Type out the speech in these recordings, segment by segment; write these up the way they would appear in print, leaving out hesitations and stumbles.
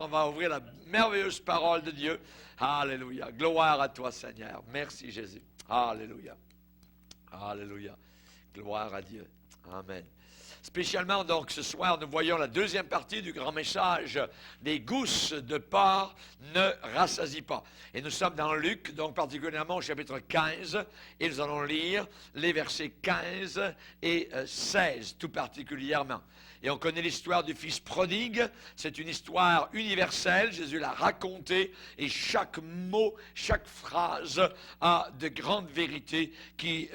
On va ouvrir la merveilleuse parole de Dieu. Alléluia. Gloire à toi, Seigneur. Merci, Jésus. Alléluia. Alléluia. Gloire à Dieu. Amen. Spécialement, donc, ce soir, nous voyons la deuxième partie du grand message. Les gousses de porc ne rassasient pas. Et nous sommes dans Luc, donc particulièrement au chapitre 15, et nous allons lire les versets 15 et 16, tout particulièrement. Et on connaît l'histoire du fils prodigue. C'est une histoire universelle. Jésus l'a racontée. Et chaque mot, chaque phrase a de grandes vérités qui,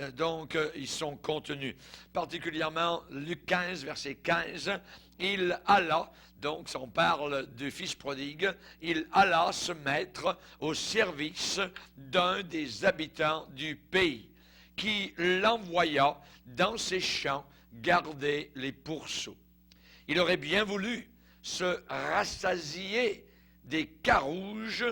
y sont contenues. Particulièrement, Luc 15, verset 15. Il alla, donc on parle du fils prodigue, il alla se mettre au service d'un des habitants du pays, qui l'envoya dans ses champs garder les pourceaux. Il aurait bien voulu se rassasier des carouges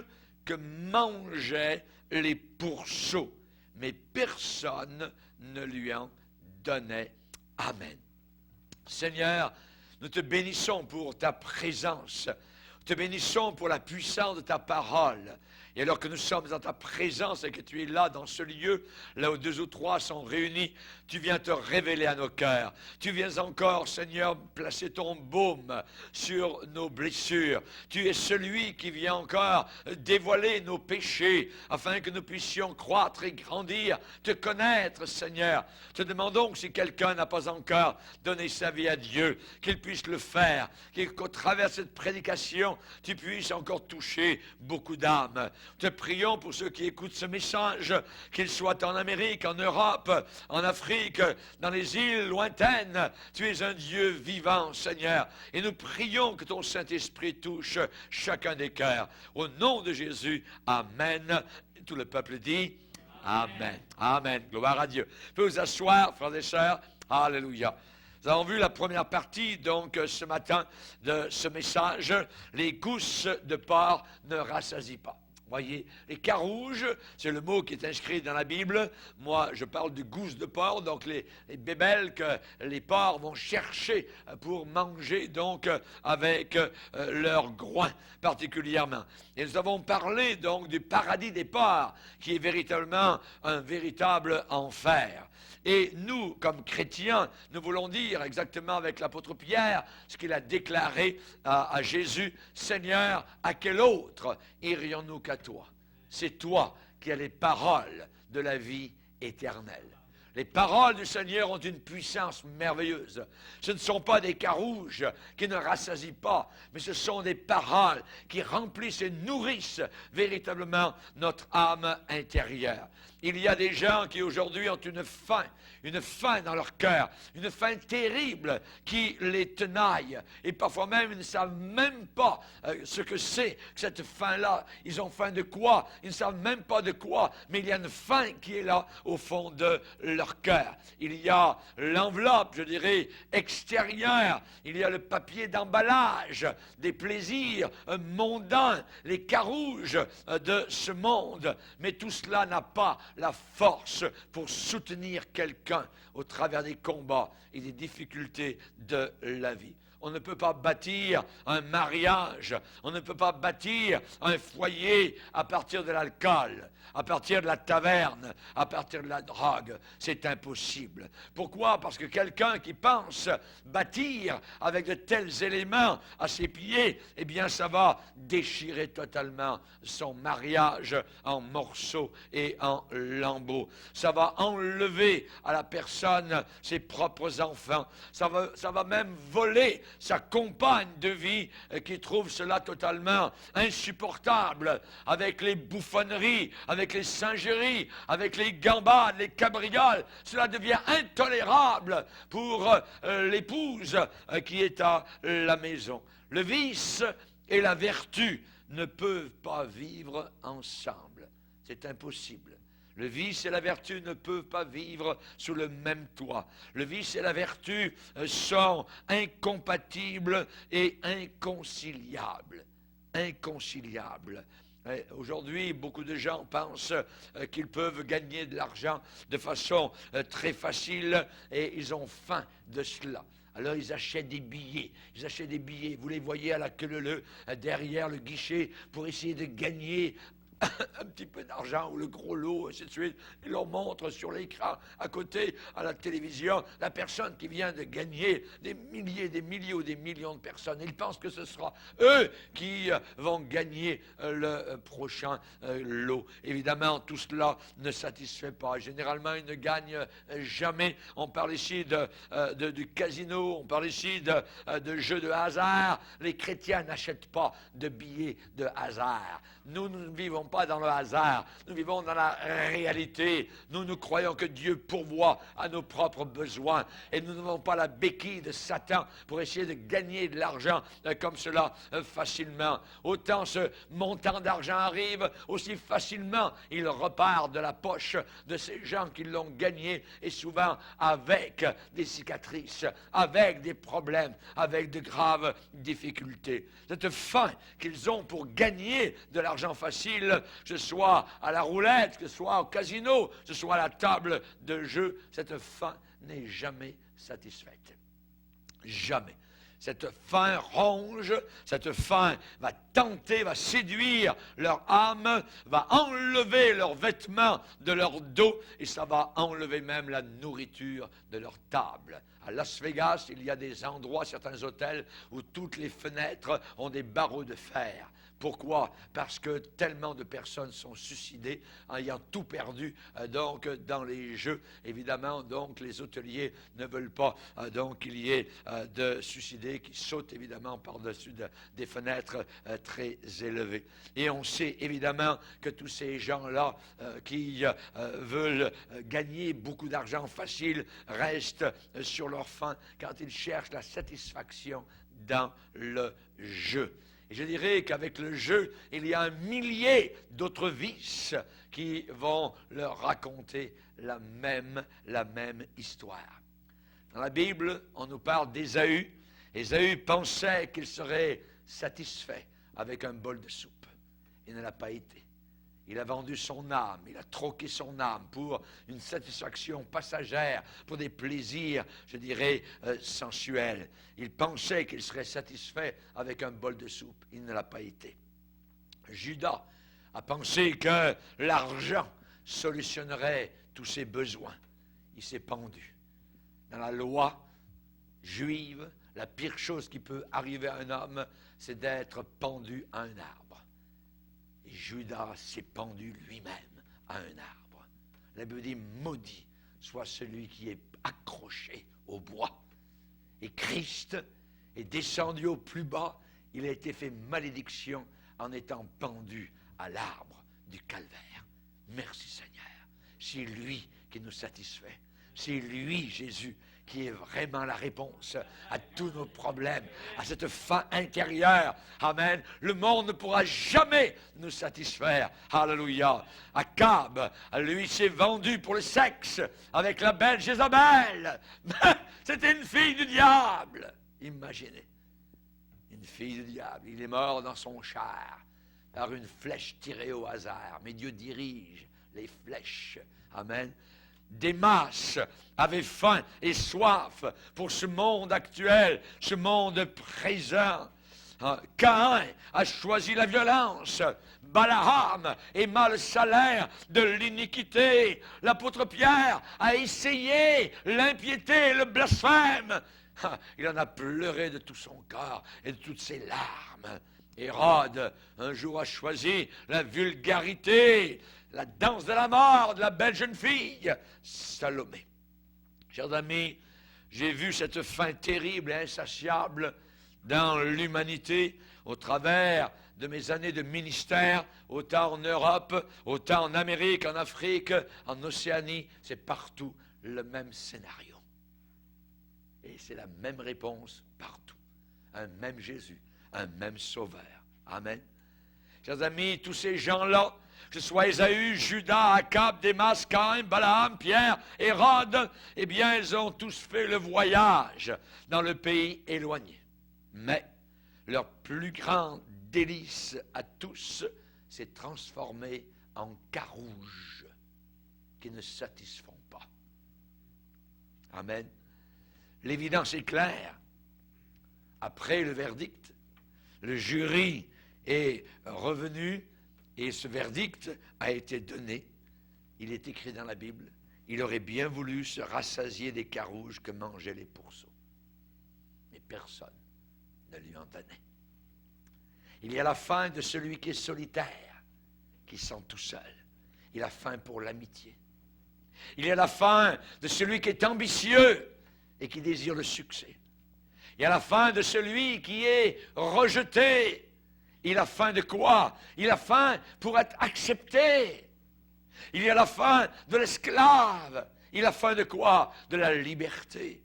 que mangeaient les pourceaux, mais personne ne lui en donnait. Amen. Seigneur, nous te bénissons pour ta présence. Nous te bénissons pour la puissance de ta parole. Et alors que nous sommes dans ta présence et que tu es là dans ce lieu, là où 2 ou 3 sont réunis, tu viens te révéler à nos cœurs. Tu viens encore, Seigneur, placer ton baume sur nos blessures. Tu es celui qui vient encore dévoiler nos péchés afin que nous puissions croître et grandir, te connaître, Seigneur. Te demandons que si quelqu'un n'a pas encore donné sa vie à Dieu, qu'il puisse le faire, qu'au travers de cette prédication, tu puisses encore toucher beaucoup d'âmes. Te prions pour ceux qui écoutent ce message, qu'ils soient en Amérique, en Europe, en Afrique, dans les îles lointaines. Tu es un Dieu vivant, Seigneur. Et nous prions que ton Saint-Esprit touche chacun des cœurs. Au nom de Jésus, Amen. Et tout le peuple dit Amen. Amen. Gloire à Dieu. Vous pouvez vous asseoir, frères et sœurs. Alléluia. Nous avons vu la première partie, donc, ce matin, de ce message. Les gousses de porc ne rassasient pas. Voyez, les carouges, c'est le mot qui est inscrit dans la Bible. Moi, je parle de gousses de porc, donc les bébelles que les porcs vont chercher pour manger, donc, avec leur groin particulièrement. Et nous avons parlé, donc, du paradis des porcs, qui est véritablement un véritable enfer. Et nous, comme chrétiens, nous voulons dire exactement avec l'apôtre Pierre ce qu'il a déclaré à Jésus. Seigneur, à quel autre irions-nous qu'à toi? C'est toi qui as les paroles de la vie éternelle. Les paroles du Seigneur ont une puissance merveilleuse. Ce ne sont pas des carouges qui ne rassasient pas, mais ce sont des paroles qui remplissent et nourrissent véritablement notre âme intérieure. Il y a des gens qui aujourd'hui ont une faim dans leur cœur, une faim terrible qui les tenaille. Et parfois même, ils ne savent même pas ce que c'est que cette faim-là. Ils ont faim de quoi? Ils ne savent même pas de quoi, mais il y a une faim qui est là au fond de leur cœur. Il y a l'enveloppe, je dirais, extérieure. Il y a le papier d'emballage, des plaisirs mondains, les carouges de ce monde. Mais tout cela n'a pas la force pour soutenir quelqu'un au travers des combats et des difficultés de la vie. On ne peut pas bâtir un mariage, on ne peut pas bâtir un foyer à partir de l'alcool, à partir de la taverne, à partir de la drogue. C'est impossible. Pourquoi? Parce que quelqu'un qui pense bâtir avec de tels éléments à ses pieds, eh bien ça va déchirer totalement son mariage en morceaux et en lambeaux. Ça va enlever à la personne ses propres enfants. Ça va même voler sa compagne de vie qui trouve cela totalement insupportable, avec les bouffonneries, avec les singeries, avec les gambades, les cabrioles. Cela devient intolérable pour l'épouse qui est à la maison. Le vice et la vertu ne peuvent pas vivre ensemble. C'est impossible. Le vice et la vertu ne peuvent pas vivre sous le même toit. Le vice et la vertu sont incompatibles et inconciliables. Inconciliables. Aujourd'hui, beaucoup de gens pensent qu'ils peuvent gagner de l'argent de façon très facile et ils ont faim de cela. Alors ils achètent des billets, vous les voyez à la queue leu derrière le guichet pour essayer de gagner un petit peu d'argent ou le gros lot, ainsi de suite. Ils leur montrent sur l'écran, à côté, à la télévision, la personne qui vient de gagner des milliers, des milliers ou des millions de personnes. Ils pensent que ce sera eux qui vont gagner le prochain lot. Évidemment, tout cela ne satisfait pas. Généralement, ils ne gagnent jamais. On parle ici du casino, on parle ici de jeux de hasard. Les chrétiens n'achètent pas de billets de hasard. Nous ne vivons pas dans le hasard, nous vivons dans la réalité. Nous croyons que Dieu pourvoit à nos propres besoins et nous n'avons pas la béquille de Satan pour essayer de gagner de l'argent comme cela facilement. Autant ce montant d'argent arrive, aussi facilement il repart de la poche de ces gens qui l'ont gagné, et souvent avec des cicatrices, avec des problèmes, avec de graves difficultés. Cette faim qu'ils ont pour gagner de l'argent facile, que ce soit à la roulette, que ce soit au casino, que ce soit à la table de jeu, cette faim n'est jamais satisfaite. Jamais. Cette faim ronge, cette faim va tenter, va séduire leur âme, va enlever leurs vêtements de leur dos, et ça va enlever même la nourriture de leur table. À Las Vegas, il y a des endroits, certains hôtels, où toutes les fenêtres ont des barreaux de fer. Pourquoi? Parce que tellement de personnes sont suicidées en ayant tout perdu donc dans les jeux. Évidemment, donc les hôteliers ne veulent pas donc qu'il y ait de suicidés qui sautent évidemment par-dessus des fenêtres très élevées. Et on sait évidemment que tous ces gens-là qui veulent gagner beaucoup d'argent facile restent sur leur faim quand ils cherchent la satisfaction dans le jeu. Et je dirais qu'avec le jeu, il y a un millier d'autres vices qui vont leur raconter la même histoire. Dans la Bible, on nous parle d'Ésaü. Ésaü pensait qu'il serait satisfait avec un bol de soupe. Il ne l'a pas été. Il a vendu son âme, il a troqué son âme pour une satisfaction passagère, pour des plaisirs, je dirais, sensuels. Il pensait qu'il serait satisfait avec un bol de soupe. Il ne l'a pas été. Judas a pensé que l'argent solutionnerait tous ses besoins. Il s'est pendu. Dans la loi juive, la pire chose qui peut arriver à un homme, c'est d'être pendu à un arbre. Et Judas s'est pendu lui-même à un arbre. La Bible dit, maudit soit celui qui est accroché au bois. Et Christ est descendu au plus bas, il a été fait malédiction en étant pendu à l'arbre du calvaire. Merci Seigneur. C'est lui qui nous satisfait. C'est lui, Jésus, qui est vraiment la réponse à tous nos problèmes, à cette faim intérieure. Amen. Le monde ne pourra jamais nous satisfaire. Alléluia. Akab, lui, s'est vendu pour le sexe avec la belle Jézabel. C'était une fille du diable. Imaginez. Une fille du diable. Il est mort dans son char par une flèche tirée au hasard. Mais Dieu dirige les flèches. Amen. Démas avait faim et soif pour ce monde actuel, ce monde présent. Caïn a choisi la violence. Balaam aima le salaire de l'iniquité. L'apôtre Pierre a essayé l'impiété, le blasphème. Il en a pleuré de tout son corps et de toutes ses larmes. Hérode, un jour, a choisi la vulgarité, la danse de la mort de la belle jeune fille, Salomé. Chers amis, j'ai vu cette faim terrible et insatiable dans l'humanité au travers de mes années de ministère, autant en Europe, autant en Amérique, en Afrique, en Océanie. C'est partout le même scénario. Et c'est la même réponse partout. Un même Jésus, un même Sauveur. Amen. Chers amis, tous ces gens-là, que ce soit Ésaü, Judas, Akab, Démas, Caïn, Balaam, Pierre, Hérode, eh bien, ils ont tous fait le voyage dans le pays éloigné. Mais leur plus grand délice à tous s'est transformé en carouges qui ne satisfont pas. Amen. l'évidence est claire. Après le verdict, le jury est revenu et ce verdict a été donné. Il est écrit dans la Bible. Il aurait bien voulu se rassasier des carouges que mangeaient les pourceaux. Mais personne ne lui en donnait. Il y a la faim de celui qui est solitaire, qui sent tout seul. Il a faim pour l'amitié. Il y a la faim de celui qui est ambitieux et qui désire le succès. Il y a la faim de celui qui est rejeté. Il a faim de quoi? Il a faim pour être accepté. Il y a la faim de l'esclave. Il a faim de quoi? De la liberté.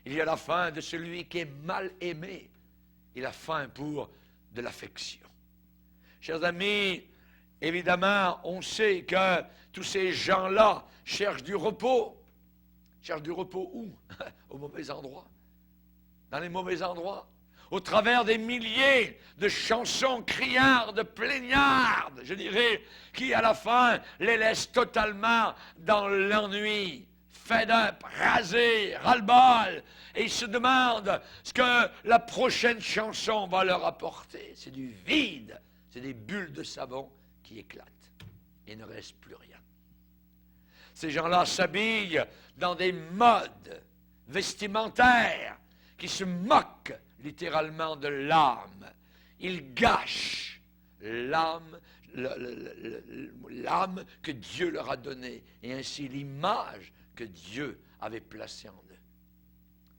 Il y a la faim de celui qui est mal aimé. Il a faim pour de l'affection. Chers amis, évidemment, on sait que tous ces gens-là cherchent du repos. Cherchent du repos où? Au mauvais endroit. Dans les mauvais endroits. Au travers des milliers de chansons criardes, plaignardes, je dirais, qui à la fin les laissent totalement dans l'ennui, fed up, rasés, ras-le-bol, et ils se demandent ce que la prochaine chanson va leur apporter. C'est du vide, c'est des bulles de savon qui éclatent. Il ne reste plus rien. Ces gens-là s'habillent dans des modes vestimentaires qui se moquent littéralement de l'âme. Ils gâchent l'âme que Dieu leur a donnée et ainsi l'image que Dieu avait placée en eux.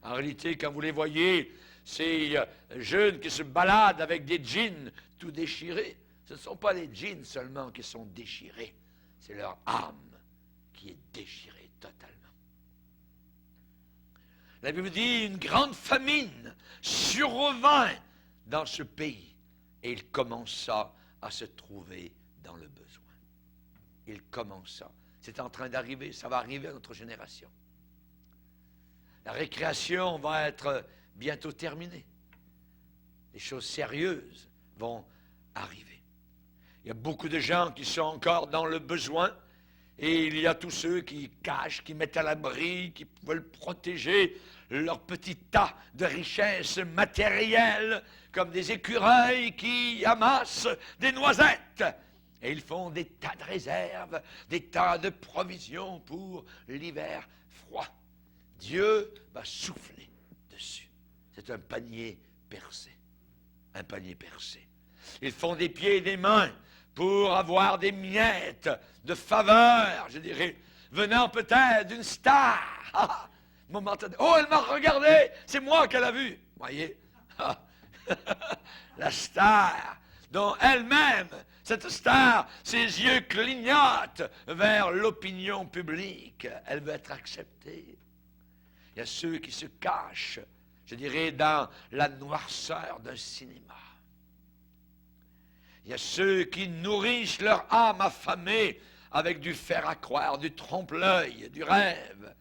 En réalité, quand vous les voyez, ces jeunes qui se baladent avec des jeans tout déchirés, ce ne sont pas les jeans seulement qui sont déchirés, c'est leur âme qui est déchirée totalement. La Bible dit, une grande famine surrevint dans ce pays et il commença à se trouver dans le besoin. Il commença. C'est en train d'arriver, ça va arriver à notre génération. La récréation va être bientôt terminée. Les choses sérieuses vont arriver. Il y a beaucoup de gens qui sont encore dans le besoin et il y a tous ceux qui cachent, qui mettent à l'abri, qui veulent protéger leur petit tas de richesses matérielles comme des écureuils qui amassent des noisettes. Et ils font des tas de réserves, des tas de provisions pour l'hiver froid. Dieu va souffler dessus. C'est un panier percé. Un panier percé. Ils font des pieds et des mains pour avoir des miettes de faveur, je dirais, venant peut-être d'une star. Momentané. Oh, elle m'a regardé, c'est moi qu'elle a vu. Voyez, la star, dont elle-même, cette star, ses yeux clignotent vers l'opinion publique. Elle veut être acceptée. Il y a ceux qui se cachent, je dirais, dans la noirceur d'un cinéma. Il y a ceux qui nourrissent leur âme affamée avec du fer à croire, du trompe-l'œil, du rêve.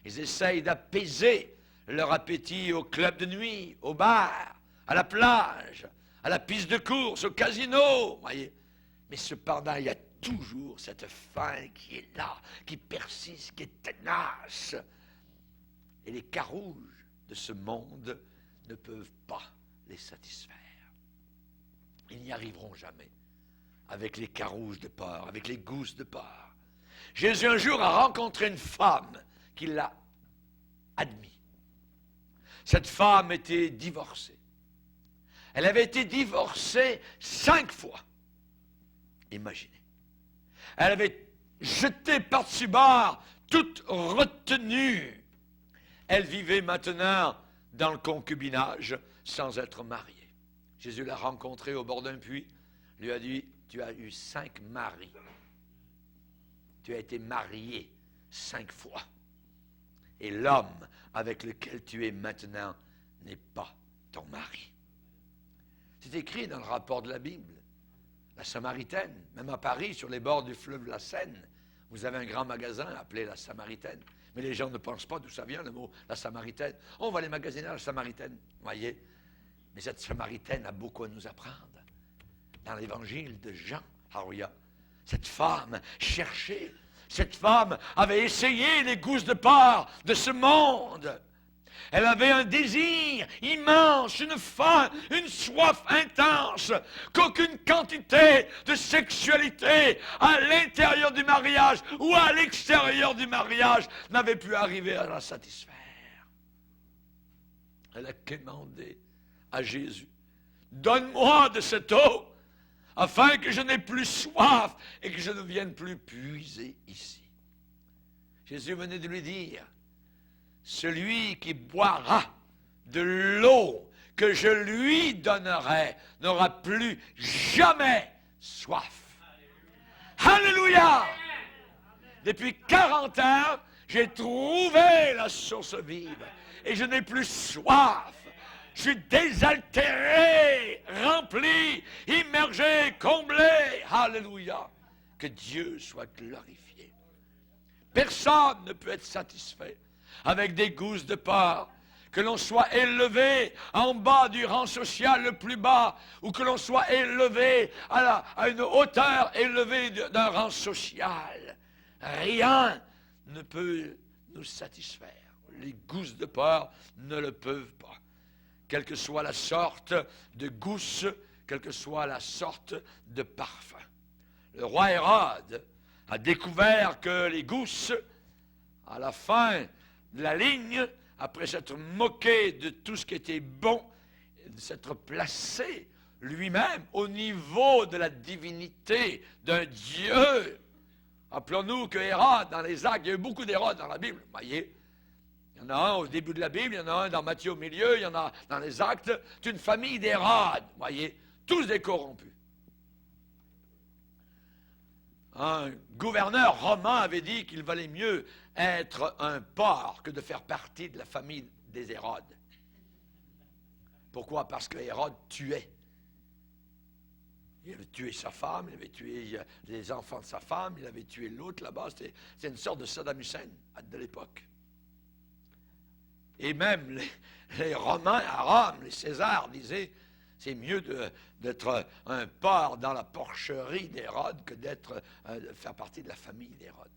Ils essayent d'apaiser leur appétit au club de nuit, au bar, à la plage, à la piste de course, au casino, voyez. Mais cependant, il y a toujours cette faim qui est là, qui persiste, qui est tenace. Et les carouges de ce monde ne peuvent pas les satisfaire. Ils n'y arriveront jamais avec les carouges de porc, avec les gousses de porc. Jésus un jour a rencontré une femme qui l'a admis. Cette femme était divorcée. Elle avait été divorcée 5 fois. Imaginez. Elle avait jeté par-dessus bord toute retenue. Elle vivait maintenant dans le concubinage sans être mariée. Jésus l'a rencontrée au bord d'un puits, lui a dit, tu as eu 5 maris. Tu as été marié 5 fois. Et l'homme avec lequel tu es maintenant n'est pas ton mari. C'est écrit dans le rapport de la Bible. La Samaritaine, même à Paris, sur les bords du fleuve la Seine, vous avez un grand magasin appelé la Samaritaine. Mais les gens ne pensent pas d'où ça vient le mot la Samaritaine. On va aller magasiner à la Samaritaine, voyez. Mais cette Samaritaine a beaucoup à nous apprendre. Dans l'évangile de Jean, alléluia, cette femme cherchait, cette femme avait essayé les gousses de porc de ce monde. Elle avait un désir immense, une faim, une soif intense, qu'aucune quantité de sexualité à l'intérieur du mariage ou à l'extérieur du mariage n'avait pu arriver à la satisfaire. Elle a demandé à Jésus, donne-moi de cette eau, afin que je n'ai plus soif et que je ne vienne plus puiser ici. Jésus venait de lui dire, celui qui boira de l'eau que je lui donnerai n'aura plus jamais soif. Alléluia! Depuis 40 ans, j'ai trouvé la source vive et je n'ai plus soif. Je suis désaltéré, rempli, immergé, comblé. Alléluia! Que Dieu soit glorifié. Personne ne peut être satisfait avec des gousses de porc, que l'on soit élevé en bas du rang social le plus bas, ou que l'on soit élevé à une hauteur élevée d'un rang social. Rien ne peut nous satisfaire. Les gousses de porc ne le peuvent pas. Quelle que soit la sorte de gousse, quelle que soit la sorte de parfum. Le roi Hérode a découvert que les gousses, à la fin de la ligne, après s'être moqué de tout ce qui était bon, de s'être placé lui-même au niveau de la divinité d'un Dieu. Rappelons-nous que Hérode, dans les Actes, il y a eu beaucoup d'Hérodes dans la Bible, vous voyez. Il y en a un au début de la Bible, il y en a un dans Matthieu au milieu, il y en a dans les Actes. C'est une famille d'Hérode, vous voyez, tous des corrompus. Un gouverneur romain avait dit qu'il valait mieux être un porc que de faire partie de la famille des Hérodes. Pourquoi? Parce que Hérode tuait. Il avait tué sa femme, il avait tué les enfants de sa femme, il avait tué l'autre là-bas. C'était une sorte de Saddam Hussein de l'époque. Et même les Romains à Rome, les Césars disaient, c'est mieux d'être un porc dans la porcherie d'Hérode que de faire partie de la famille d'Hérode.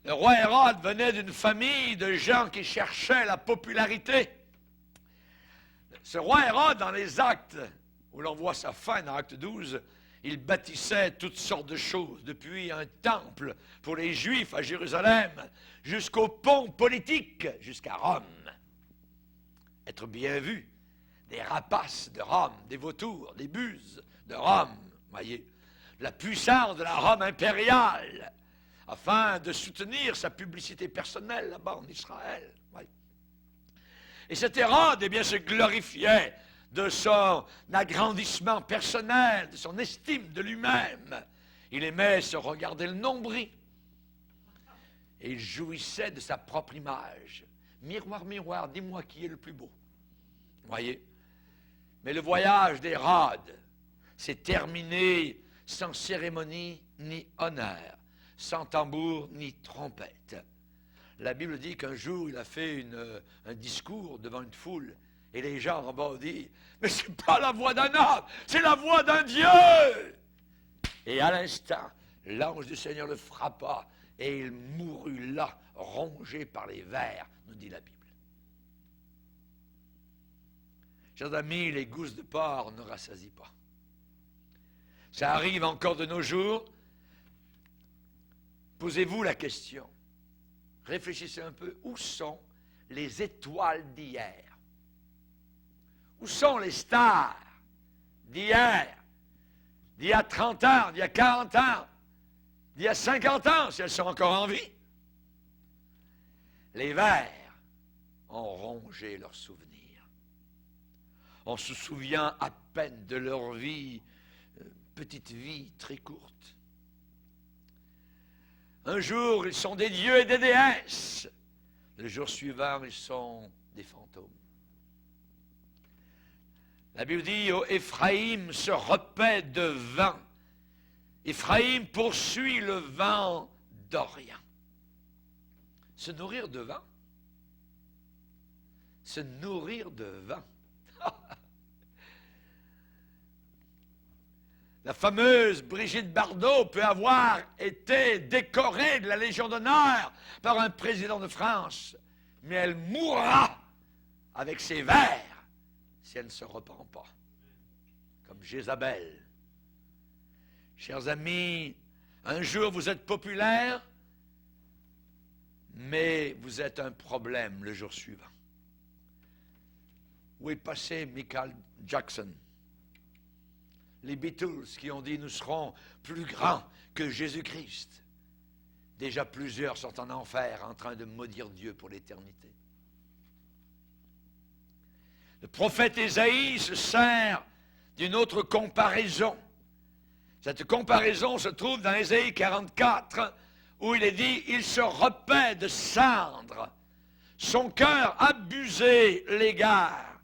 Le roi Hérode venait d'une famille de gens qui cherchaient la popularité. Ce roi Hérode, dans les Actes, où l'on voit sa fin dans Acte 12, il bâtissait toutes sortes de choses, depuis un temple pour les Juifs à Jérusalem, jusqu'au pont politique, jusqu'à Rome. Être bien vu, des rapaces de Rome, des vautours, des buses de Rome, voyez, la puissance de la Rome impériale, afin de soutenir sa publicité personnelle là-bas en Israël. Voyez. Et cet Hérode, eh bien, se glorifiait de son agrandissement personnel, de son estime de lui-même. Il aimait se regarder le nombril. Et il jouissait de sa propre image. Miroir, miroir, dis-moi qui est le plus beau. Voyez. Mais le voyage d'Hérode s'est terminé sans cérémonie ni honneur, sans tambour ni trompette. La Bible dit qu'un jour, il a fait un discours devant une foule, et les gens en bas ont dit, mais c'est pas la voix d'un homme, c'est la voix d'un Dieu. Et à l'instant, l'ange du Seigneur le frappa, et il mourut là, rongé par les vers, nous dit la Bible. Chers amis, les gousses de porc ne rassasient pas. Ça arrive encore de nos jours. Posez-vous la question. Réfléchissez un peu. Où sont les étoiles d'hier? Où sont les stars d'hier? D'il y a 30 ans, d'il y a 40 ans, d'il y a 50 ans, si elles sont encore en vie? Les vers ont rongé leurs souvenirs. On se souvient à peine de leur vie, petite vie très courte. Un jour, ils sont des dieux et des déesses. Le jour suivant, ils sont des fantômes. La Bible dit, oh, Éphraïm se repaît de vent. Éphraïm poursuit le vent d'Orient. Se nourrir de vent. Se nourrir de vent. La fameuse Brigitte Bardot peut avoir été décorée de la Légion d'honneur par un président de France, mais elle mourra avec ses vers si elle ne se repent pas, comme Jézabel. Chers amis, un jour vous êtes populaire, mais vous êtes un problème le jour suivant. Où est passé Michael Jackson? Les Beatles qui ont dit « Nous serons plus grands que Jésus-Christ ». Déjà plusieurs sont en enfer en train de maudire Dieu pour l'éternité. Le prophète Ésaïe se sert d'une autre comparaison. Cette comparaison se trouve dans Ésaïe 44, où il est dit « Il se repaît de cendre, son cœur abusé l'égare,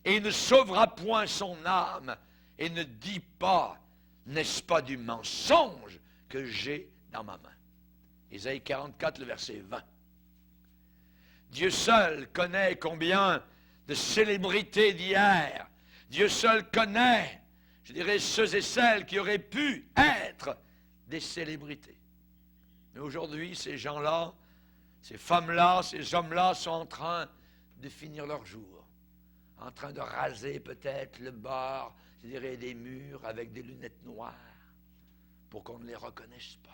et il ne sauvera point son âme, et ne dit pas, n'est-ce pas du mensonge que j'ai dans ma main. » Ésaïe 44, le verset 20. Dieu seul connaît combien de célébrités d'hier. Dieu seul connaît, je dirais, ceux et celles qui auraient pu être des célébrités. Mais aujourd'hui, ces gens-là, ces femmes-là, ces hommes-là sont en train de finir leur jour. En train de raser peut-être le bord, je dirais, des murs avec des lunettes noires pour qu'on ne les reconnaisse pas.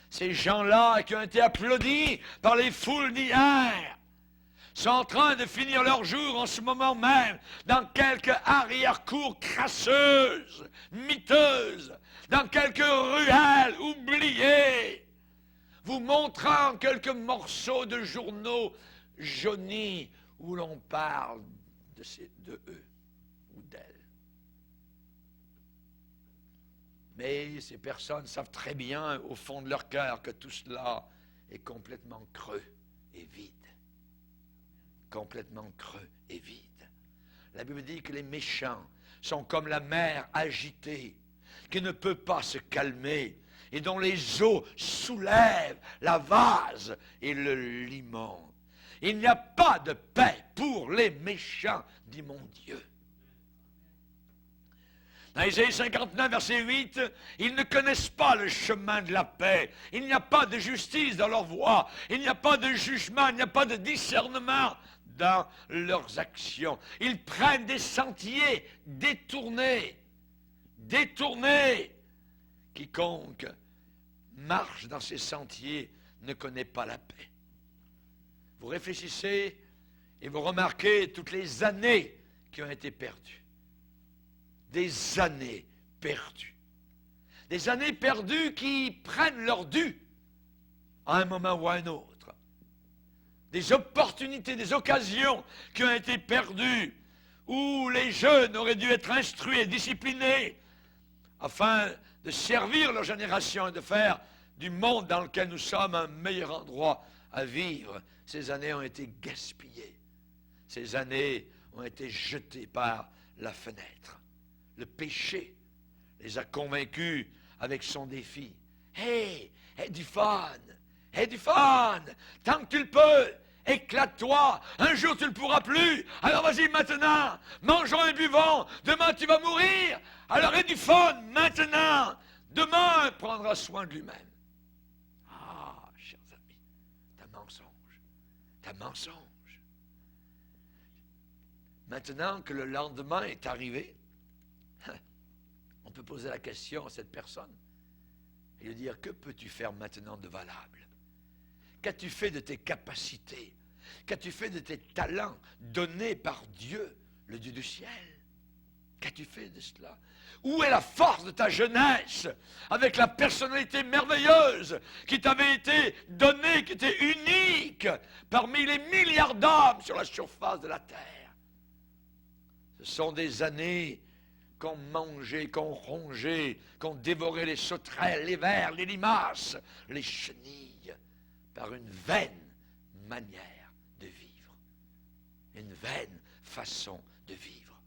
Ces gens-là qui ont été applaudis par les foules d'hier sont en train de finir leur jour en ce moment même dans quelques arrière-cours crasseuses, miteuses, dans quelques ruelles oubliées, vous montrant quelques morceaux de journaux jaunis où l'on parle de eux ou d'elles. Mais ces personnes savent très bien au fond de leur cœur que tout cela est complètement creux et vide. Complètement creux et vide. La Bible dit que les méchants sont comme la mer agitée, qui ne peut pas se calmer, et dont les eaux soulèvent la vase et le limon. Il n'y a pas de paix pour les méchants, dit mon Dieu. Dans Ésaïe 59, verset 8, ils ne connaissent pas le chemin de la paix. Il n'y a pas de justice dans leur voie. Il n'y a pas de jugement, il n'y a pas de discernement dans leurs actions. Ils prennent des sentiers détournés. Détournés. Quiconque marche dans ces sentiers ne connaît pas la paix. Vous réfléchissez et vous remarquez toutes les années qui ont été perdues. Des années perdues. Des années perdues qui prennent leur dû à un moment ou à un autre. Des opportunités, des occasions qui ont été perdues, où les jeunes auraient dû être instruits et disciplinés afin de servir leur génération et de faire du monde dans lequel nous sommes un meilleur endroit à vivre. Ces années ont été gaspillées. Ces années ont été jetées par la fenêtre. Le péché les a convaincus avec son défi. Hey, aie du fun, tant que tu le peux, éclate-toi, un jour tu ne le pourras plus, alors vas-y maintenant, mangeons et buvons, demain tu vas mourir, alors aie du fun maintenant, demain prendra soin de lui-même. Ah, chers amis, t'as mensonge. Maintenant que le lendemain est arrivé, on peut poser la question à cette personne et lui dire, que peux-tu faire maintenant de valable? Qu'as-tu fait de tes capacités? Qu'as-tu fait de tes talents donnés par Dieu, le Dieu du ciel? Qu'as-tu fait de cela? Où est la force de ta jeunesse, avec la personnalité merveilleuse qui t'avait été donnée, qui était unique parmi les milliards d'hommes sur la surface de la terre? Ce sont des années qu'on mangeait, qu'on rongeait, qu'on dévorait les sauterelles, les vers, les limaces, les chenilles, par une vaine manière de vivre, une vaine façon de vivre.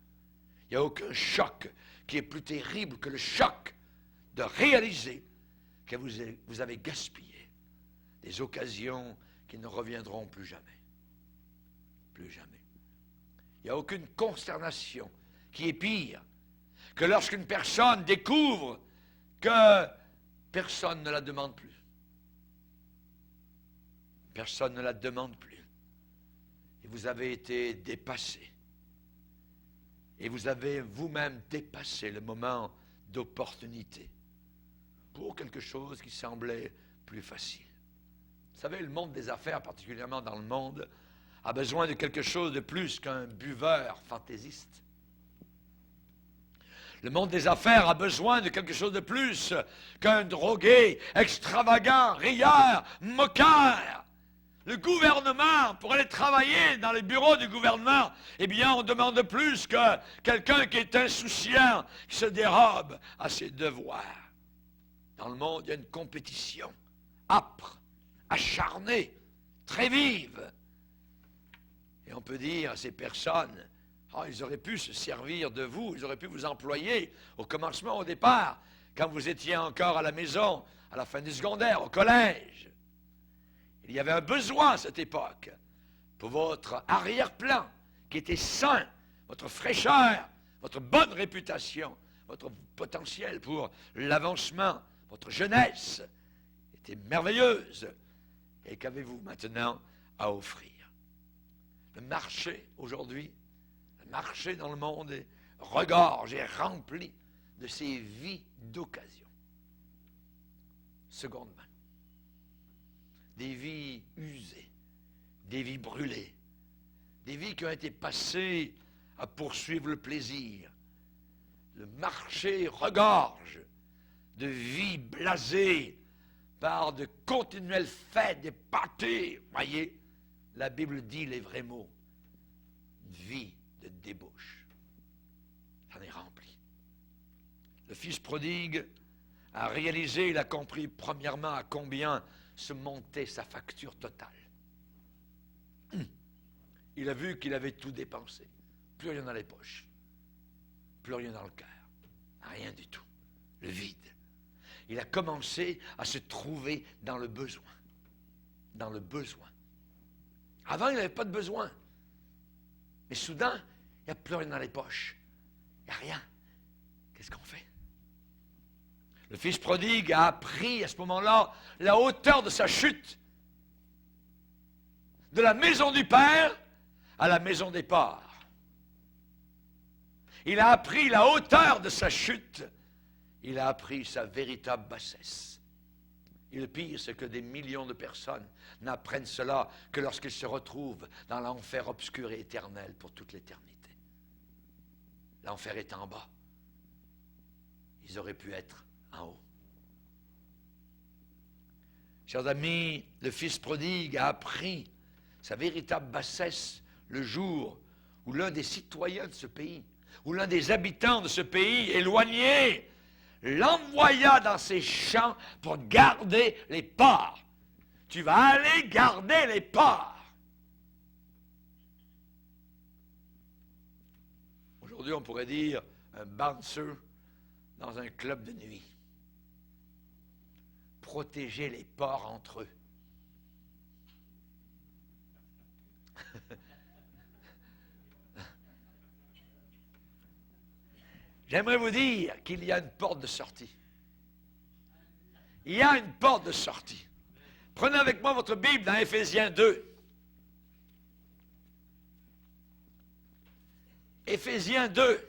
Il n'y a aucun choc qui est plus terrible que le choc de réaliser que vous avez gaspillé des occasions qui ne reviendront plus jamais. Plus jamais. Il n'y a aucune consternation qui est pire que lorsqu'une personne découvre que personne ne la demande plus, personne ne la demande plus, et vous avez été dépassé, et vous avez vous-même dépassé le moment d'opportunité pour quelque chose qui semblait plus facile. Vous savez, le monde des affaires, particulièrement dans le monde, a besoin de quelque chose de plus qu'un buveur fantaisiste. Le monde des affaires a besoin de quelque chose de plus qu'un drogué extravagant, rieur, moqueur. Le gouvernement, pour aller travailler dans les bureaux du gouvernement, eh bien, on demande plus que quelqu'un qui est insouciant, qui se dérobe à ses devoirs. Dans le monde, il y a une compétition âpre, acharnée, très vive. Et on peut dire à ces personnes, ils auraient pu se servir de vous, ils auraient pu vous employer au commencement, au départ, quand vous étiez encore à la maison, à la fin du secondaire, au collège. Il y avait un besoin à cette époque pour votre arrière-plan qui était sain, votre fraîcheur, votre bonne réputation, votre potentiel pour l'avancement, votre jeunesse était merveilleuse. Et qu'avez-vous maintenant à offrir? Le marché aujourd'hui, le marché dans le monde regorge et rempli de ces vies d'occasion. Seconde main. Des vies usées, des vies brûlées, des vies qui ont été passées à poursuivre le plaisir. Le marché regorge de vies blasées par de continuelles fêtes, des pâtés. Voyez, la Bible dit les vrais mots. Une vie de débauche. J'en ai rempli. Le fils prodigue a réalisé, il a compris premièrement à combien se montait sa facture totale. Il a vu qu'il avait tout dépensé. Plus rien dans les poches. Plus rien dans le cœur. Rien du tout. Le vide. Il a commencé à se trouver dans le besoin. Dans le besoin. Avant, il n'avait pas de besoin. Mais soudain, il n'y a plus rien dans les poches. Il n'y a rien. Qu'est-ce qu'on fait? Le fils prodigue a appris à ce moment-là la hauteur de sa chute. De la maison du Père à la maison des porcs. Il a appris la hauteur de sa chute. Il a appris sa véritable bassesse. Et le pire, c'est que des millions de personnes n'apprennent cela que lorsqu'ils se retrouvent dans l'enfer obscur et éternel pour toute l'éternité. L'enfer est en bas. Ils auraient pu être en haut. Chers amis, le fils prodigue a appris sa véritable bassesse le jour où l'un des citoyens de ce pays, où l'un des habitants de ce pays éloigné, l'envoya dans ses champs pour garder les porcs. Tu vas aller garder les porcs. Aujourd'hui, on pourrait dire un bouncer dans un club de nuit. Protéger les porcs entre eux. J'aimerais vous dire qu'il y a une porte de sortie. Il y a une porte de sortie. Prenez avec moi votre Bible dans Éphésiens 2. Éphésiens 2.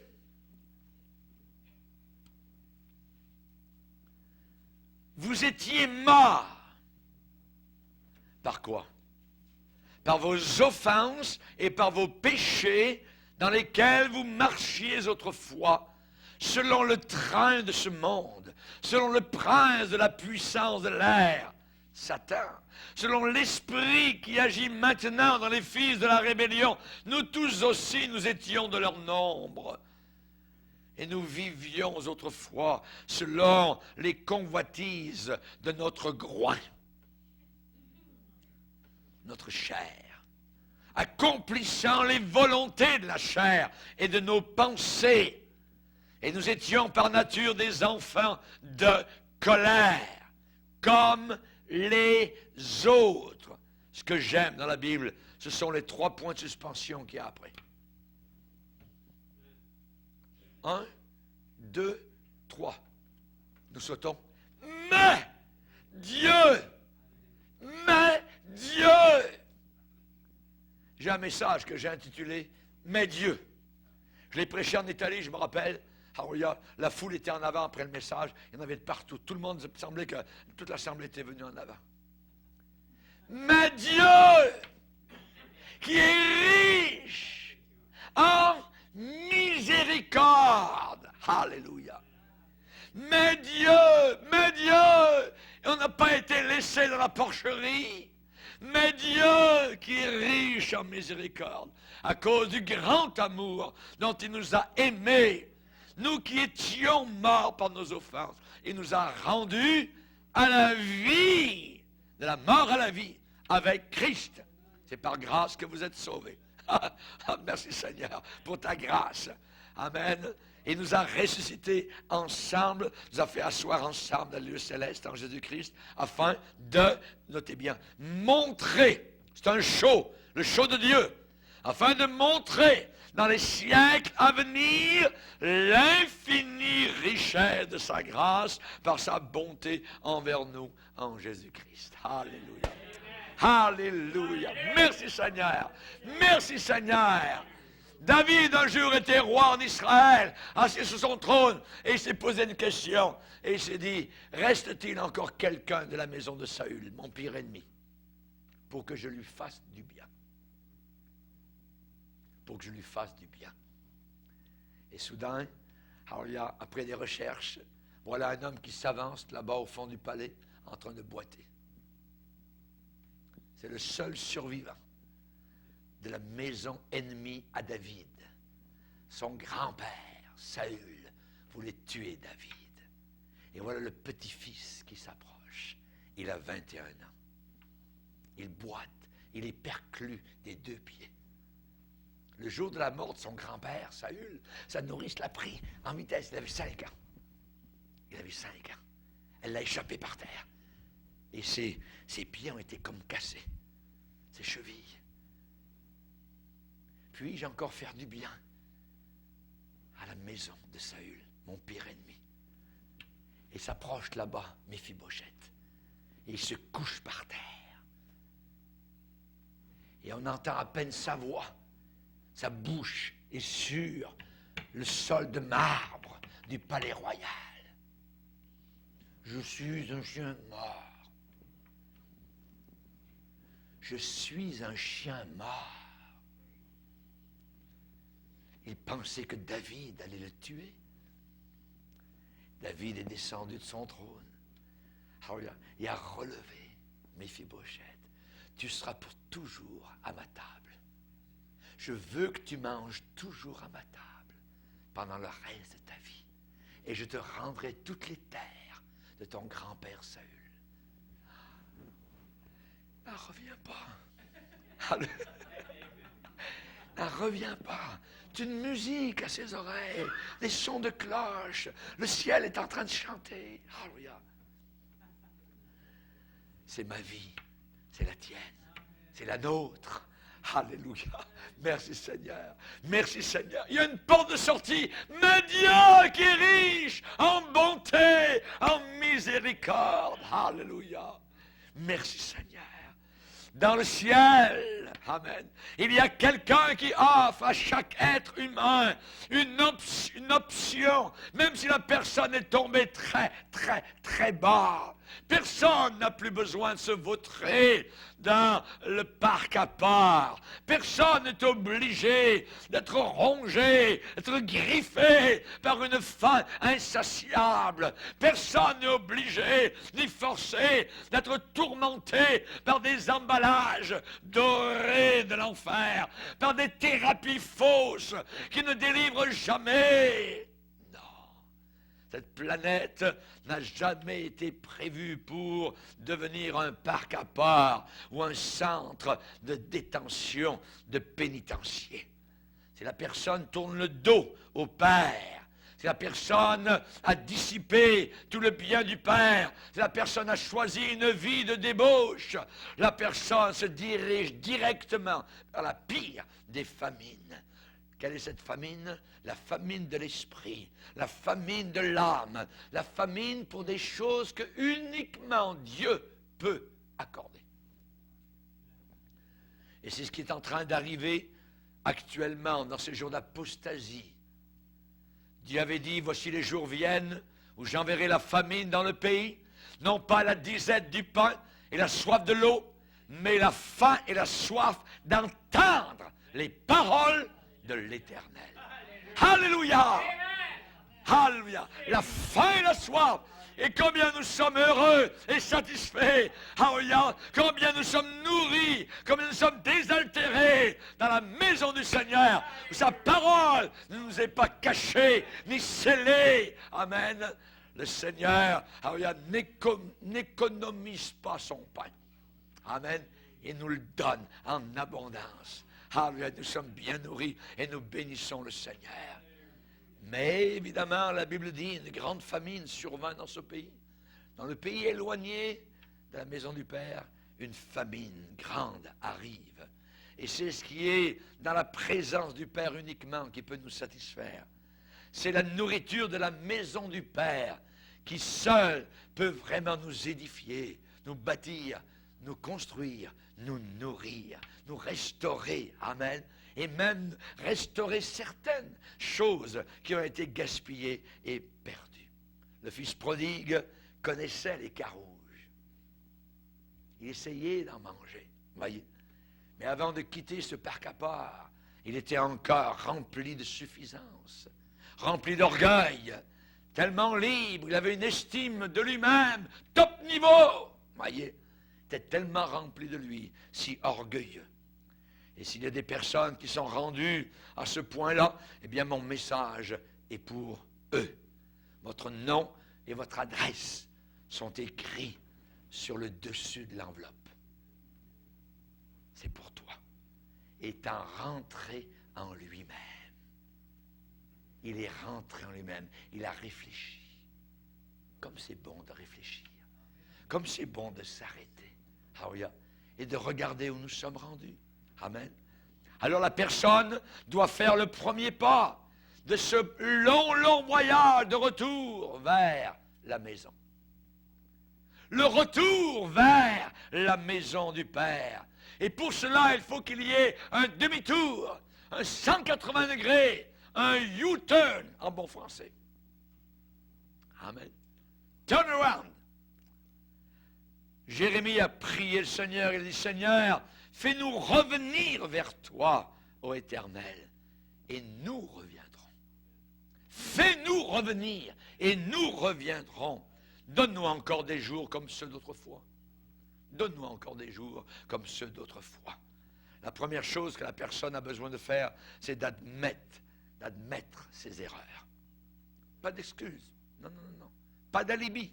Vous étiez morts. Par quoi? Par vos offenses et par vos péchés dans lesquels vous marchiez autrefois, selon le train de ce monde, selon le prince de la puissance de l'air, Satan, selon l'esprit qui agit maintenant dans les fils de la rébellion. Nous tous aussi, nous étions de leur nombre. Et nous vivions autrefois selon les convoitises de notre groin, notre chair, accomplissant les volontés de la chair et de nos pensées. Et nous étions par nature des enfants de colère, comme les autres. Ce que j'aime dans la Bible, ce sont les 3 points de suspension qu'il y a après. 1, 2, 3. Nous sautons. Mais Dieu, j'ai un message que j'ai intitulé « Mais Dieu ». Je l'ai prêché en Italie, je me rappelle. La foule était en avant après le message. Il y en avait de partout. Tout le monde semblait que toute l'assemblée était venue en avant. Mais Dieu, qui est riche en miséricorde. Alléluia. Mais Dieu, on n'a pas été laissé dans la porcherie. Mais Dieu qui est riche en miséricorde, à cause du grand amour dont il nous a aimés, nous qui étions morts par nos offenses, il nous a rendus à la vie, de la mort à la vie, avec Christ. C'est par grâce que vous êtes sauvés. Merci Seigneur pour ta grâce. Amen. Il nous a ressuscités ensemble, nous a fait asseoir ensemble dans le lieu céleste en Jésus-Christ, afin de, notez bien, montrer, c'est un show, le show de Dieu, afin de montrer dans les siècles à venir l'infinie richesse de sa grâce par sa bonté envers nous en Jésus-Christ. Alléluia. Alléluia. Merci Seigneur. Merci Seigneur. David un jour était roi en Israël, assis sur son trône, et il s'est posé une question, et il s'est dit, reste-t-il encore quelqu'un de la maison de Saül, mon pire ennemi, pour que je lui fasse du bien? Pour que je lui fasse du bien. Et soudain, après des recherches, voilà un homme qui s'avance là-bas au fond du palais, en train de boiter. C'est le seul survivant de la maison ennemie à David. Son grand-père, Saül, voulait tuer David. Et voilà le petit-fils qui s'approche. Il a 21 ans. Il boite, il est perclus des 2 pieds. Le jour de la mort de son grand-père, Saül, sa nourrice l'a pris en vitesse. Il avait 5 ans. Il avait 5 ans. Elle l'a échappé par terre. Et ses pieds ont été comme cassés. Ses chevilles. Puis-je encore faire du bien à la maison de Saül, mon pire ennemi? Et s'approche là-bas, Méphibosheth. Et il se couche par terre. Et on entend à peine sa voix. Sa bouche est sur le sol de marbre du palais royal. Je suis un chien mort. Je suis un chien mort. Il pensait que David allait le tuer. David est descendu de son trône. Alors, il a relevé Méphibosheth. Tu seras pour toujours à ma table. Je veux que tu manges toujours à ma table pendant le reste de ta vie. Et je te rendrai toutes les terres de ton grand-père Saül. Elle ne revient pas. Elle ne revient pas. C'est une musique à ses oreilles, des sons de cloche. Le ciel est en train de chanter. Alléluia. C'est ma vie, c'est la tienne, c'est la nôtre. Alléluia. Merci Seigneur. Merci Seigneur. Il y a une porte de sortie. Mais Dieu qui est riche en bonté, en miséricorde. Alléluia. Merci Seigneur. Dans le ciel, amen, il y a quelqu'un qui offre à chaque être humain une option, même si la personne est tombée très, très, très bas. Personne n'a plus besoin de se vautrer dans le parc à part. Personne n'est obligé d'être rongé, d'être griffé par une faim insatiable. Personne n'est obligé, ni forcé, d'être tourmenté par des emballages dorés de l'enfer, par des thérapies fausses qui ne délivrent jamais. Cette planète n'a jamais été prévue pour devenir un parc à part ou un centre de détention de pénitenciers. Si la personne tourne le dos au Père, si la personne a dissipé tout le bien du Père, si la personne a choisi une vie de débauche, la personne se dirige directement vers la pire des famines Quelle est cette famine? La famine de l'esprit, la famine de l'âme, la famine pour des choses que uniquement Dieu peut accorder. Et c'est ce qui est en train d'arriver actuellement dans ces jours d'apostasie. Dieu avait dit, voici les jours viennent où j'enverrai la famine dans le pays, non pas la disette du pain et la soif de l'eau, mais la faim et la soif d'entendre les paroles de l'Éternel. Alléluia! Alléluia! La faim et la soif. Et combien nous sommes heureux et satisfaits. Alléluia! Combien nous sommes nourris, combien nous sommes désaltérés dans la maison du Seigneur, où sa parole ne nous est pas cachée, ni scellée. Amen. Le Seigneur, alléluia, n'économise pas son pain. Amen. Il nous le donne en abondance. Alléluia, nous sommes bien nourris et nous bénissons le Seigneur. Mais évidemment, la Bible dit, une grande famine survint dans ce pays. Dans le pays éloigné de la maison du Père, une famine grande arrive. Et c'est ce qui est dans la présence du Père uniquement qui peut nous satisfaire. C'est la nourriture de la maison du Père qui seule peut vraiment nous édifier, nous bâtir, nous construire, nous nourrir, nous restaurer. Amen. Et même restaurer certaines choses qui ont été gaspillées et perdues. Le fils prodigue connaissait les carouges. Il essayait d'en manger, voyez. Mais avant de quitter ce parc à part, il était encore rempli de suffisance, rempli d'orgueil, tellement libre, il avait une estime de lui-même, top niveau, voyez. Il était tellement rempli de lui, si orgueilleux. Et s'il y a des personnes qui sont rendues à ce point-là, eh bien mon message est pour eux. Votre nom et votre adresse sont écrits sur le dessus de l'enveloppe. C'est pour toi. Étant rentré en lui-même. Il est rentré en lui-même. Il a réfléchi. Comme c'est bon de réfléchir. Comme c'est bon de s'arrêter. Alléluia. Et de regarder où nous sommes rendus. Amen. Alors la personne doit faire le premier pas de ce long voyage de retour vers la maison. Le retour vers la maison du Père. Et pour cela, il faut qu'il y ait un demi-tour, un 180 degrés, un U-turn en bon français. Amen. Turn around. Jérémie a prié le Seigneur, il a dit, Seigneur, fais-nous revenir vers toi, ô Éternel, et nous reviendrons. Fais-nous revenir, et nous reviendrons. Donne-nous encore des jours comme ceux d'autrefois. Donne-nous encore des jours comme ceux d'autrefois. La première chose que la personne a besoin de faire, c'est d'admettre ses erreurs. Pas d'excuses. Non. Pas d'alibi.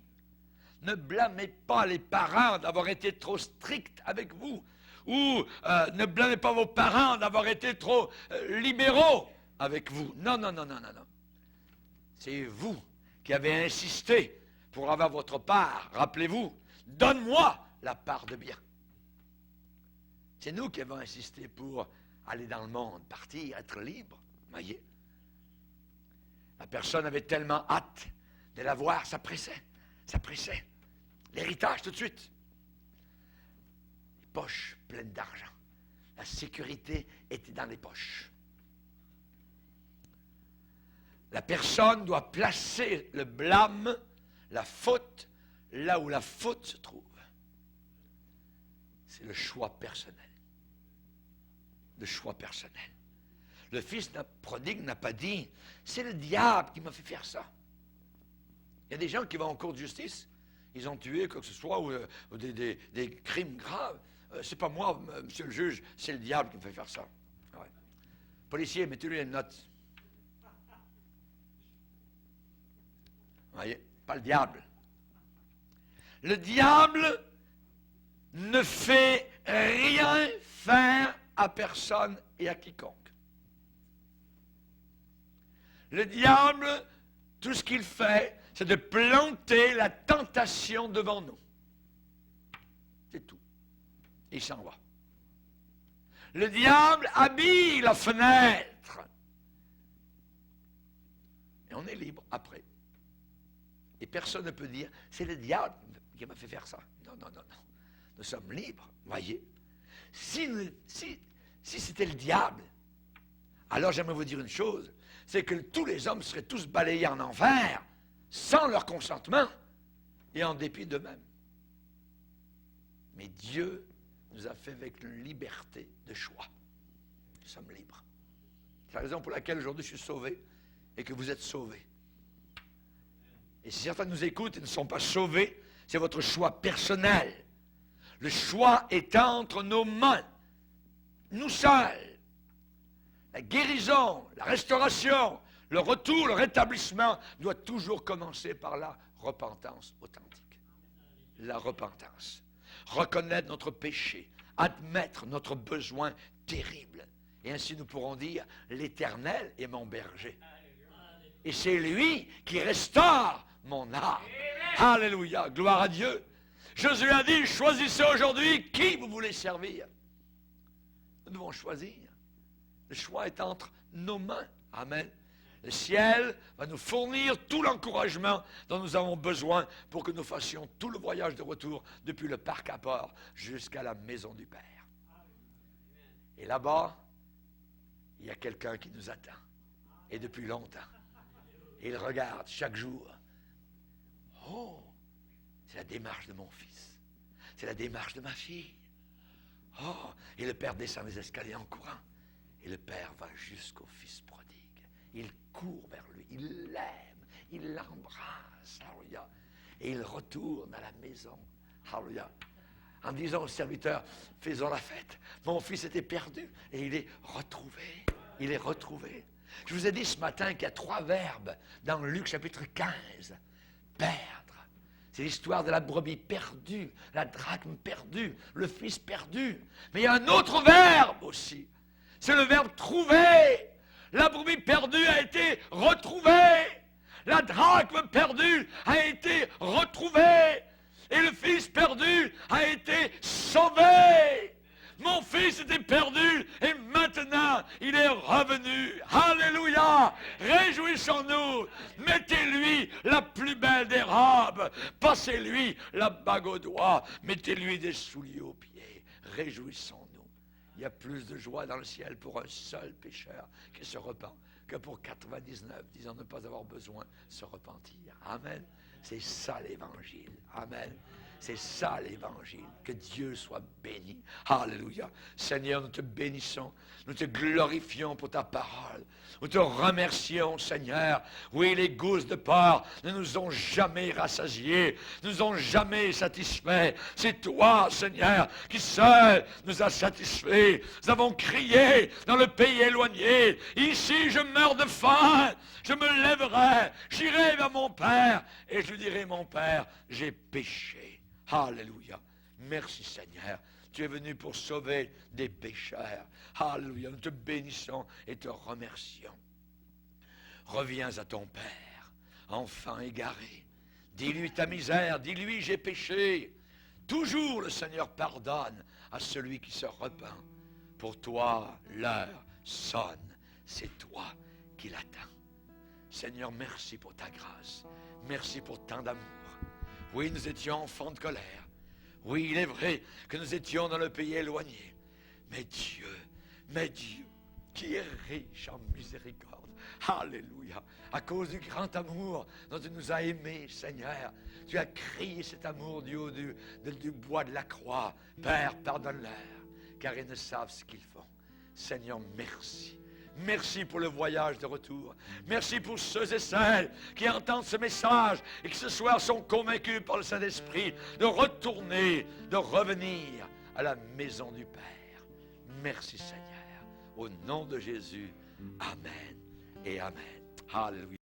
Ne blâmez pas les parents d'avoir été trop stricts avec vous. Ou ne blâmez pas vos parents d'avoir été trop libéraux avec vous. Non. C'est vous qui avez insisté pour avoir votre part. Rappelez-vous, donne-moi la part de bien. C'est nous qui avons insisté pour aller dans le monde, partir, être libre. Voyez. La personne avait tellement hâte de l'avoir, ça pressait. L'héritage tout de suite. Les poches pleines d'argent. La sécurité était dans les poches. La personne doit placer le blâme, la faute, là où la faute se trouve. C'est le choix personnel. Le choix personnel. Le fils prodigue n'a pas dit, c'est le diable qui m'a fait faire ça. Il y a des gens qui vont en cour de justice, ils ont tué quoi que ce soit, ou des crimes graves. C'est pas moi, monsieur le juge, c'est le diable qui me fait faire ça. Ouais. Policier, mettez-lui une note. Vous voyez, pas le diable. Le diable ne fait rien faire à personne et à quiconque. Le diable, tout ce qu'il fait, c'est de planter la tentation devant nous. C'est tout. Il s'en va. Le diable habille la fenêtre Et on est libre après. Et personne ne peut dire, c'est le diable qui m'a fait faire ça. Non, non, non, non. Nous sommes libres, voyez. Si c'était le diable, alors j'aimerais vous dire une chose, c'est que tous les hommes seraient tous balayés en enfer, sans leur consentement, et en dépit d'eux-mêmes. Mais Dieu nous a fait avec une liberté de choix. Nous sommes libres. C'est la raison pour laquelle aujourd'hui je suis sauvé, et que vous êtes sauvés. Et si certains nous écoutent et ne sont pas sauvés, c'est votre choix personnel. Le choix est entre nos mains, nous seuls. La guérison, la restauration, le retour, le rétablissement doit toujours commencer par la repentance authentique. La repentance. Reconnaître notre péché, admettre notre besoin terrible. Et ainsi nous pourrons dire, l'Éternel est mon berger. Et c'est lui qui restaure mon âme. Alléluia, gloire à Dieu. Jésus a dit, choisissez aujourd'hui qui vous voulez servir. Nous devons choisir. Le choix est entre nos mains. Amen. Le ciel va nous fournir tout l'encouragement dont nous avons besoin pour que nous fassions tout le voyage de retour depuis le parc à port jusqu'à la maison du Père. Et là-bas, il y a quelqu'un qui nous attend. Et depuis longtemps. Et il regarde chaque jour. Oh, c'est la démarche de mon fils. C'est la démarche de ma fille. Oh, et le père descend les escaliers en courant. Et le père va jusqu'au fils prodigue. Il court vers lui, il l'aime, il l'embrasse. Alléluia. Et il retourne à la maison. Alléluia. En disant au serviteur, faisons la fête. Mon fils était perdu et il est retrouvé. Il est retrouvé. Je vous ai dit ce matin qu'il y a 3 verbes dans Luc chapitre 15. Perdre. C'est l'histoire de la brebis perdue, la drachme perdue, le fils perdu. Mais il y a un autre verbe aussi. C'est le verbe trouver. La brebis perdue a été retrouvée. La drachme perdue a été retrouvée. Et le fils perdu a été sauvé. Mon fils était perdu et maintenant il est revenu. Alléluia! Réjouissons-nous. Mettez-lui la plus belle des robes. Passez-lui la bague au doigt. Mettez-lui des souliers aux pieds. Réjouissons-nous. Il y a plus de joie dans le ciel pour un seul pécheur qui se repent que pour 99 disant ne pas avoir besoin de se repentir. Amen. C'est ça l'évangile. Amen. C'est ça l'évangile. Que Dieu soit béni. Alléluia. Seigneur, nous te bénissons. Nous te glorifions pour ta parole. Nous te remercions, Seigneur. Oui, les gousses de porc ne nous ont jamais rassasiés, ne nous ont jamais satisfaits. C'est toi, Seigneur, qui seul nous a satisfaits. Nous avons crié dans le pays éloigné. Ici, je meurs de faim. Je me lèverai, j'irai vers mon Père et je lui dirai, mon Père, j'ai péché. Alléluia. Merci Seigneur. Tu es venu pour sauver des pécheurs. Alléluia. Nous te bénissons et te remercions. Reviens à ton Père, enfant égaré. Dis-lui ta misère, dis-lui j'ai péché. Toujours le Seigneur pardonne à celui qui se repent. Pour toi, l'heure sonne. C'est toi qui l'attends. Seigneur, merci pour ta grâce. Merci pour tant d'amour. Oui, nous étions enfants de colère. Oui, il est vrai que nous étions dans le pays éloigné. Mais Dieu, qui est riche en miséricorde. Alléluia. À cause du grand amour dont tu nous as aimés, Seigneur, tu as crié cet amour du haut du bois de la croix. Père, pardonne-leur, car ils ne savent ce qu'ils font. Seigneur, merci. Merci pour le voyage de retour. Merci pour ceux et celles qui entendent ce message et qui ce soir sont convaincus par le Saint-Esprit de retourner, de revenir à la maison du Père. Merci Seigneur. Au nom de Jésus, Amen et Amen. Alléluia.